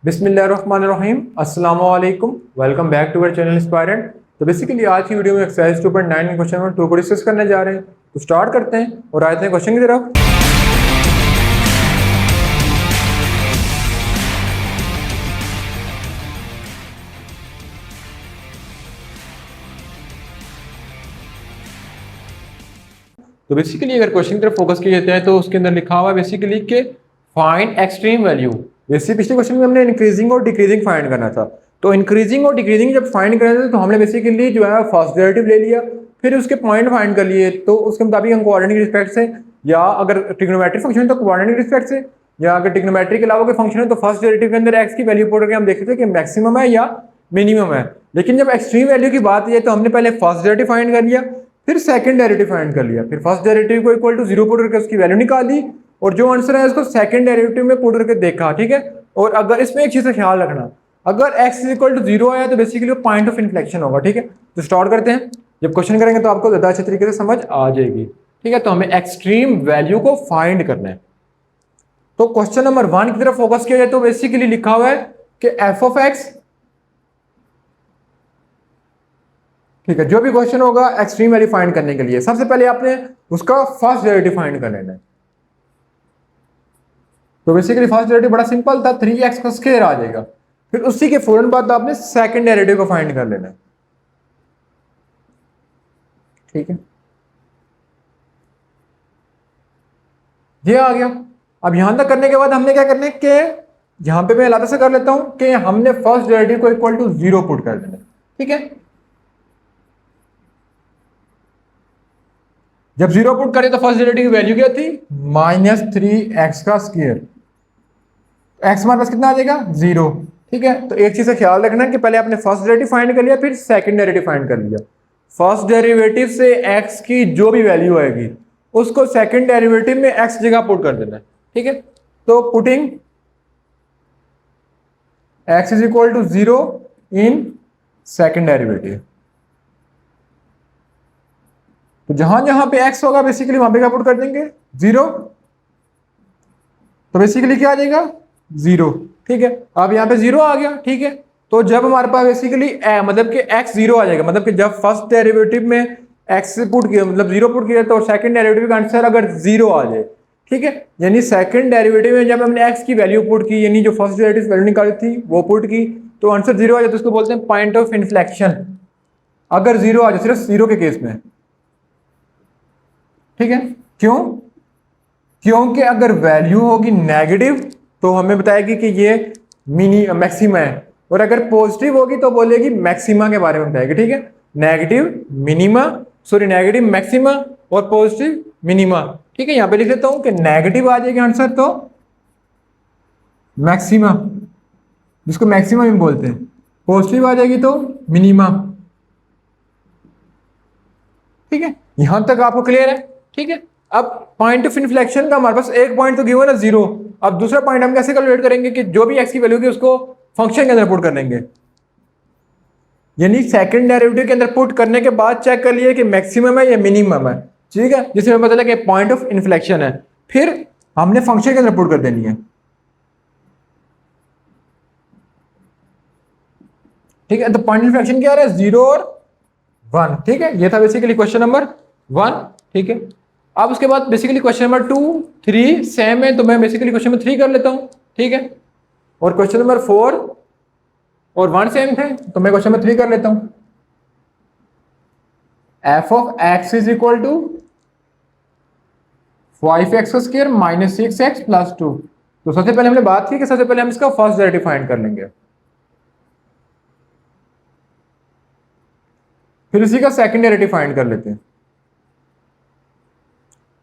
बिस्मिल्लाहिर्रहमानिर्रहीम अस्सलाम वालेकुम। Welcome back to our channel Inspirant. तो बेसिकली आज की वीडियो में एक्सरसाइज 2.9 के क्वेश्चन नंबर 2 को डिस्कस करने जा रहे हैं। तो स्टार्ट करते हैं और आते हैं क्वेश्चन की तरफ। तो बेसिकली अगर क्वेश्चन की तरफ फोकस किया जाता है तो उसके अंदर लिखा हुआ है बेसिकली कि फाइंड एक्सट्रीम वैल्यू। वैसे पिछले क्वेश्चन में हमने इंक्रीजिंग और डिक्रीजिंग फाइंड करना था। तो इंक्रीजिंग और डिक्रीजिंग जब फाइंड कर रहे थे तो हमने बेसिकली जो है फर्स्ट डेरिवेटिव ले लिया, फिर उसके पॉइंट फाइंड कर लिए। तो उसके मुताबिक हम कोऑर्डिनेट की रिस्पेक्ट से, या अगर ट्रिग्नोमेट्रिक फंक्शन है तो कोऑर्डिनेट की रिस्पेक्ट से, या अगर ट्रिग्नोमेट्रिक के अलावा कोई फंक्शन है तो फर्स्ट डेरिवेटिव के अंदर एक्स की वैल्यू पुट करके हम देखते थे कि मैक्सिमम है या मिनिमम है। लेकिन जब एक्सट्रीम वैल्यू की बात है तो हमने पहले फर्स्ट डेरिवेटिव फाइंड कर लिया, फिर सेकंड डेरिवेटिव फाइंड कर लिया, फिर फर्स्ट डेरिवेटिव को इक्वल टू 0 पुट करके उसकी वैल्यू निकाली और जो आंसर है उसको सेकंड डेरिवेटिव में पुट करके देखा। ठीक है। और अगर इसमें एक चीज का ख्याल रखना, अगर x इज इक्वल टू 0 आया तो बेसिकली वो पॉइंट ऑफ इन्फ्लेक्शन होगा। ठीक है। तो स्टार्ट करते हैं। जब क्वेश्चन करेंगे तो आपको ज्यादा अच्छे तरीके से समझ आ जाएगी। ठीक है। तो हमें एक्सट्रीम वैल्यू को फाइंड करना है। तो क्वेश्चन नंबर 1 की तरफ फोकस किया जाए तो बेसिकली लिखा हुआ है कि एफ ऑफ एक्स, ठीक है, जो भी क्वेश्चन होगा एक्सट्रीम वैल्यू फाइंड करने के लिए सबसे पहले आपने उसका फर्स्ट डेरिवेटिव फाइंड कर लेना है। तो बेसिकली फर्स्ट डेरिवेटिव बड़ा सिंपल था, 3x का स्क्वायर आ जाएगा। फिर उसी के फौरन बाद आपने सेकंड डेरिवेटिव को फाइंड कर लेना है। ठीक है, ये आ गया। अब यहां तक करने के बाद हमने क्या करना है कि यहां पे मैं अलग से कर लेता हूं कि हमने फर्स्ट डेरिवेटिव को इक्वल टू 0 पुट कर देना है। ठीक है। जब 0 पुट करें तो फर्स्ट डेरिवेटिव की वैल्यू क्या थी, -3x का स्क्वायर। एक्स हमारे पास कितना आ जाएगा, 0। ठीक है। तो एक चीज का ख्याल रखना कि पहले आपने फर्स्ट डेरिवेटिव फाइंड कर लिया, फिर सेकंड डेरिवेटिव फाइंड कर लिया। फर्स्ट डेरिवेटिव से एक्स की जो भी वैल्यू आएगी उसको सेकंड डेरिवेटिव में एक्स जगह पुट कर देना है। ठीक है। तो putting x is equal to 0 in second derivative, तो जहां जहां पे एक्स होगा बेसिकली वहां पे क्या पुट कर देंगे, 0। तो बेसिकली क्या आ जाएगा, 0। ठीक है। अब यहाँ पे 0 आ गया। ठीक है। तो जब हमारे पास बेसिकली मतलब कि x 0 आ जाएगा, मतलब कि जब फर्स्ट डेरिवेटिव में x पुट किया मतलब 0 पुट किया तो सेकंड डेरिवेटिव का आंसर अगर 0 आ जाए, ठीक है, यानी सेकंड डेरिवेटिव में जब हमने x की वैल्यू पुट की, यानी जो फर्स्ट डेरिवेटिव वैल्यू निकाली थी वो पुट की, तो आंसर 0 आ जाए तो उसको बोलते हैं पॉइंट ऑफ इन्फ्लेक्शन। अगर 0 आ जाए, सिर्फ 0 के केस में। ठीक है। क्यों? क्योंकि अगर वैल्यू होगी नेगेटिव तो हमें बताएगी कि ये मैक्सिमा है, और अगर पॉजिटिव होगी तो बोलेगी मैक्सिमा के बारे में बताएगी। ठीक है। Negative minima, sorry negative maxima और पॉजिटिव मिनिमा। ठीक है। यहां पे लिख देता हूं कि नेगेटिव आ जाएगी आंसर तो मैक्सिमा, जिसको मैक्सिमा भी बोलते हैं, पॉजिटिव आ जाएगी तो मिनिमा। ठीक है। यहां तक आपको क्लियर है? ठीक है। अब पॉइंट ऑफ इन्फ्लेक्शन का हमारे पास एक पॉइंट तो गिवन है 0। अब दूसरा पॉइंट हम कैसे कैलकुलेट करेंगे कि जो भी x की वैल्यू की उसको फंक्शन के अंदर पुट कर लेंगे, यानी सेकंड डेरिवेटिव के अंदर पुट करने के बाद चेक कर लिए कि मैक्सिमम है या मिनिमम है। ठीक है। जिसमें पता लगा कि पॉइंट ऑफ इन्फ्लेक्शन है, फिर हमने फंक्शन के अंदर पुट कर देनी है। ठीक है। तो पॉइंट इन्फ्लेक्शन क्या है, 0 और 1। ठीक है। ये था बेसिकली क्वेश्चन नंबर 1। ठीक है। अब उसके बाद बेसिकली क्वेश्चन नंबर 2, 3 सेम है, तो मैं बेसिकली क्वेश्चन नंबर 3 कर लेता हूं। ठीक है। और क्वेश्चन नंबर 4 और 1 सेम थे, तो मैं क्वेश्चन नंबर 3 कर लेता हूं। F of x is equal to 5x का स्क्वायर माइनस 6x प्लस 2। तो सबसे पहले हमने बात की कि सबसे पहले हम इसका फर्स्ट डेरिवेटिव फाइंड कर लेंगे, फिर इसी का सेकंड डेरिवेटिव फाइंड कर लेते हैं।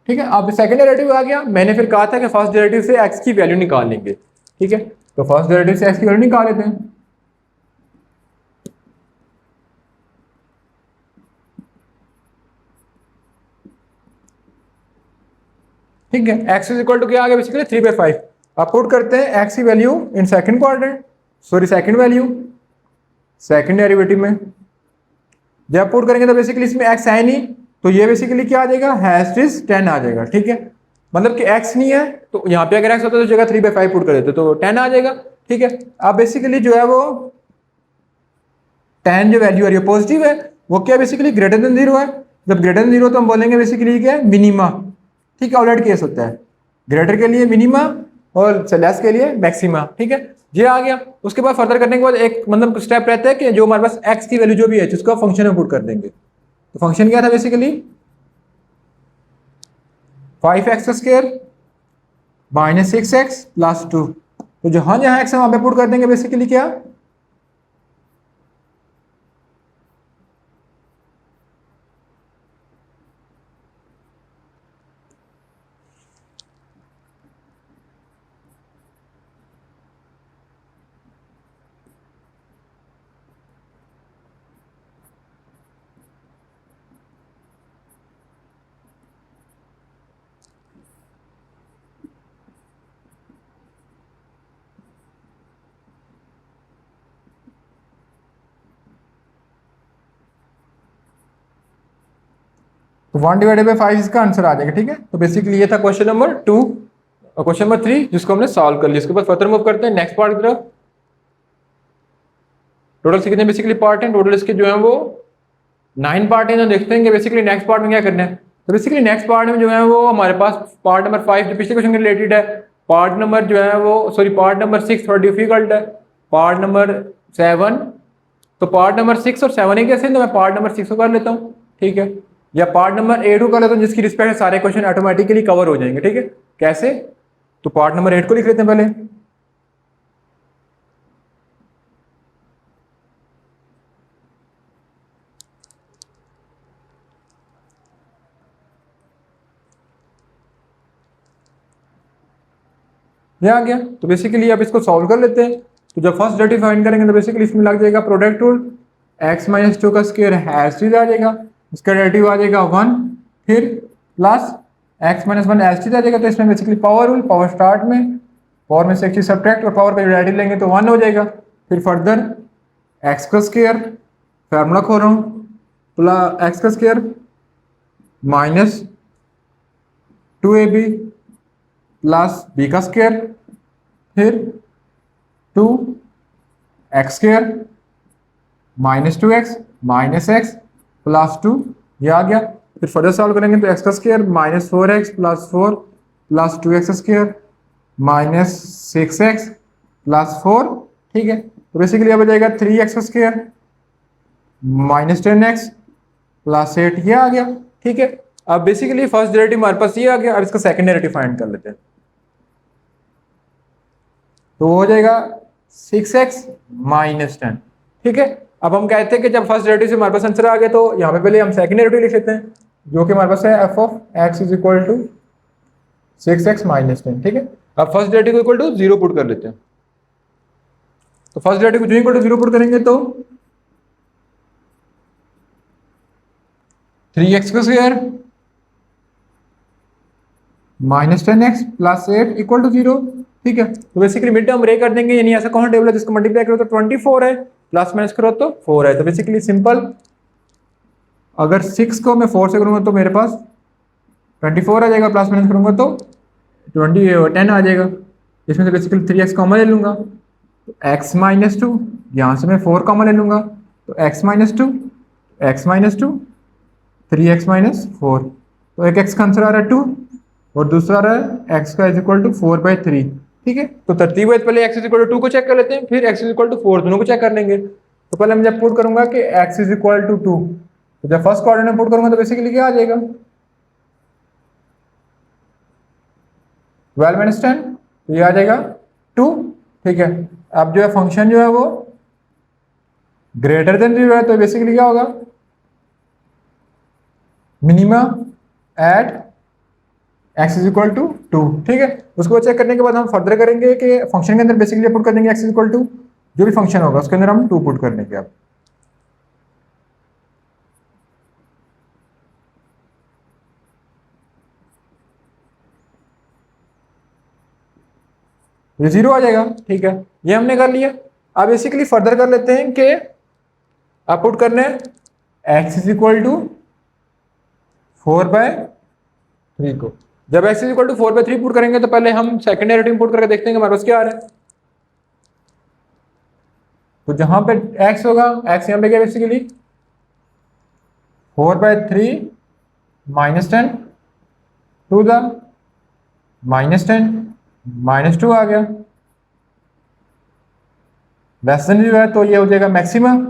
ठीक है। अब सेकंड डेरिवेटिव आ गया, मैंने फिर कहा था कि फर्स्ट डेरिवेटिव से x की वैल्यू निकाल लेंगे। ठीक है। तो फर्स्ट डेरिवेटिव से x की वैल्यू निकाल लेते हैं। ठीक है। x इज इक्वल टू क्या आ गया, बेसिकली 3/5। अब पुट करते हैं x की value in second quadrant, sorry second value second derivative में। जब पुट करेंगे तो बेसिकली इसमें x है नहीं, तो ये बेसिकली क्या आ जाएगा, हैश 10 आ जाएगा। ठीक है। मतलब कि x नहीं है तो यहाँ पे अगर x होता तो जगह 3/5 पुट कर देते तो 10 आ जाएगा। ठीक है। अब बेसिकली जो है वो tan जो वैल्यू आ रही है पॉजिटिव है, वो क्या बेसिकली ग्रेटर देन 0 है। जब ग्रेटर देन 0 तो हम बोलेंगे बेसिकली क्या है, मिनिमा। ठीक है, ऑलरेडी केस होता है, ग्रेटर के लिए मिनिमा और लेस के लिए मैक्सिमा। ठीक है, ये आ गया। उसके बाद फर्दर करने के बाद एक मतलब स्टेप रहता है कि जो हमारे पास x की वैल्यू जो भी है जिसको फंक्शन में पुट कर देंगे। तो फंक्शन क्या था basically 5x² minus 6x plus 2। तो जहां जहां x है वहां पे पुट कर देंगे बेसिकली क्या, तो 1/5 इसका आंसर आ जाएगा। ठीक है, तो बेसिकली ये था क्वेश्चन नंबर 2 और क्वेश्चन नंबर 3 जिसको हमने सॉल्व कर लिया। इसके बाद फर्दर मूव करते हैं नेक्स्ट पार्ट की तरफ। टोटल से कितने बेसिकली पार्ट हैं, टोटल इसके जो है वो 9 पार्ट हैं। तो देखते हैं कि बेसिकली नेक्स्ट पार्ट में क्या करना है। तो बेसिकली नेक्स्ट पार्ट में जो है वो हमारे पास पार्ट नंबर 5 जो पिछले क्वेश्चन के रिलेटेड है, पार्ट नंबर जो है वो सॉरी पार्ट नंबर 6 थोड़ा डिफिकल्ट है, पार्ट नंबर 7। तो पार्ट नंबर 6 और 7 ही कैसे, तो मैं पार्ट नंबर 6 को कर लेता हूँ। ठीक है, या पार्ट नंबर 8 को कर लेता हूँ जिसकी रिस्पेक्ट सारे क्वेश्चन ऑटोमेटिकली कवर हो जाएंगे। ठीक है, कैसे, तो पार्ट नंबर 8 को लिख लेते हैं पहले। ये आ गया। तो बेसिकली अब इसको सॉल्व कर लेते हैं। तो जब फर्स्ट डेरिवेटिव फाइंड करेंगे तो बेसिकली इसमें लग जाएगा प्रोडक्ट रूल, x-2 का स्क्वायर हैश आ जाएगा, इसका डेरिवेटिव आ जाएगा 1, फिर प्लस x-1 हैश आ जाएगा। तो इसमें basically power rule, power start में, पावर में से एक चीज सब्ट्रैक्ट और पावर का डेरिवेटिव लेंगे तो 1 हो जाएगा। फिर फर्दर x का स्क्वायर, फार्मूला खो रहा हूँ, प्लस x का square minus 2ab plus b का स्क्वायर, फिर 2x² minus 2x minus x plus 2, ये आ गया। फिर फर्दर सॉल्व करेंगे तो x का square minus 4x plus 4 plus 2x² minus 6x plus 4। ठीक है, तो बेसिकली अब आ जाएगा 3x² माइनस 10x प्लस 8, ये आ गया। ठीक है, अब बेसिकली फर्स्ट डेरिवेटिव हमारे पास ये आ गया। अब इसका सेकंड डेरिवेटिव फाइंड कर लेते हैं। तो हो जाएगा 6x माइनस 10। ठीक है, अब हम कहते हैं कि जब फर्स्ट डेरिवेटिव से हमारे पास आंसर आ गया तो यहाँ पे पहले हम सेकंड डेरिवेटिव लिख लेते हैं जो कि हमारे पास है f of x is equal to 6x minus 10। ठीक है, अब first derivative equal to 0 put कर लेते हैं। तो फर्स्ट डेरिवेटिव जो इक्वल टू 0 पुट करेंगे तो 3x का square minus 10x plus 8 equal to 0। ठीक है, तो बेसिकली मिड टर्म रे कर देंगे, यानी ऐसा कौन टेबल है जिसको मल्टीप्लाई करो तो 24 है, प्लस माइनस करो तो 4 है। तो बेसिकली सिंपल, अगर 6 को मैं 4 से करूंगा तो मेरे पास 24 आ जाएगा, प्लस माइनस करूंगा तो 10 आ जाएगा। इसमें से बेसिकली 3x कॉमन ले लूंगा तो x माइनस 2, यहाँ से मैं 4 कॉमन ले लूंगा तो x minus 2, x minus 2, 3x minus 4। तो एक x का आंसर आ रहा है 2 और दूसरा आ रहा है x का इज इक्वल टू 4/3। ठीक है, तो तरतीब है पहले x इज इक्वल टू 2 को चेक कर लेते हैं, फिर x इज इक्वल टू 4 दोनों को चेक कर लेंगे। तो पहले मैं जब पुट करूंगा कि x इज इक्वल टू 2, तो जब फर्स्ट कोऑर्डिनेट पुट करूंगा तो बेसिकली क्या आ जाएगा 12 माइनस 10, तो ये आ जाएगा 2। ठीक है, अब जो है फंक्शन जो है वो ग्रेटर देन 0 है तो बेसिकली क्या होगा minima at x is equal to 2। ठीक है, उसको चेक करने के बाद हम फर्दर करेंगे कि फंक्शन के अंदर बेसिकली पुट कर देंगे x इज इक्वल टू जो भी फंक्शन होगा उसके अंदर हम 2 पुट कर देंगे। अब ये 0 आ जाएगा। ठीक है, ये हमने कर लिया। अब बेसिकली फर्दर कर लेते हैं कि अब पुट करना है x इज इक्वल टू 4/3 को। जब x is equal to 4/3 put करेंगे तो पहले हम सेकंड डेरिवेटिव पुट करके देखते हैं कि हमारे पास क्या आ रहा है। तो जहां पे x होगा, x यहाँ पे क्या बेसिकली 4/3 -10 टू द -10 -2 आ गया। लेसन जो है तो ये हो जाएगा मैक्सिमम।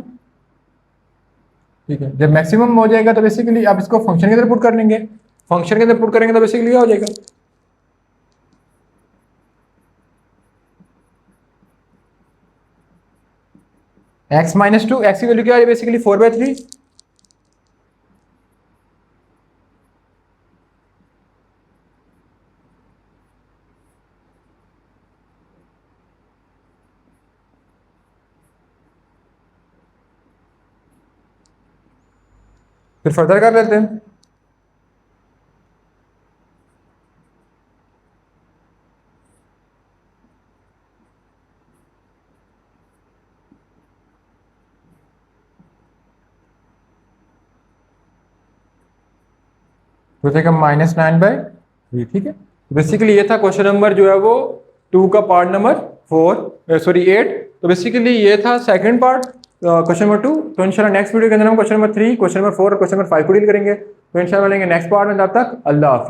ठीक है, जब मैक्सिमम हो जाएगा तो बेसिकली आप इसको फंक्शन के अंदर पुट कर लेंगे, फंक्शन के अंदर पुट करेंगे तो बेसिकली क्या हो जाएगा, x -2, x की वैल्यू क्या है बेसिकली 4/3। फिर फर्दर कर लेते हैं। तो जाएगा -9/3। ठीक है, तो बेसिकली ये था क्वेश्चन नंबर जो है वो 2 का पार्ट नंबर 8। तो बेसिकली ये था सेकंड पार्ट क्वेश्चन नंबर 2। तो इंशाल्लाह नेक्स्ट वीडियो के अंदर हम क्वेश्चन नंबर 3, क्वेश्चन नंबर 4 और क्वेश्चन नंबर 5 को डील करेंगे। तो इंशाल्लाह मिलेंगे नेक्स्ट पार्ट में, तब तक अल्लाह हाफिज़।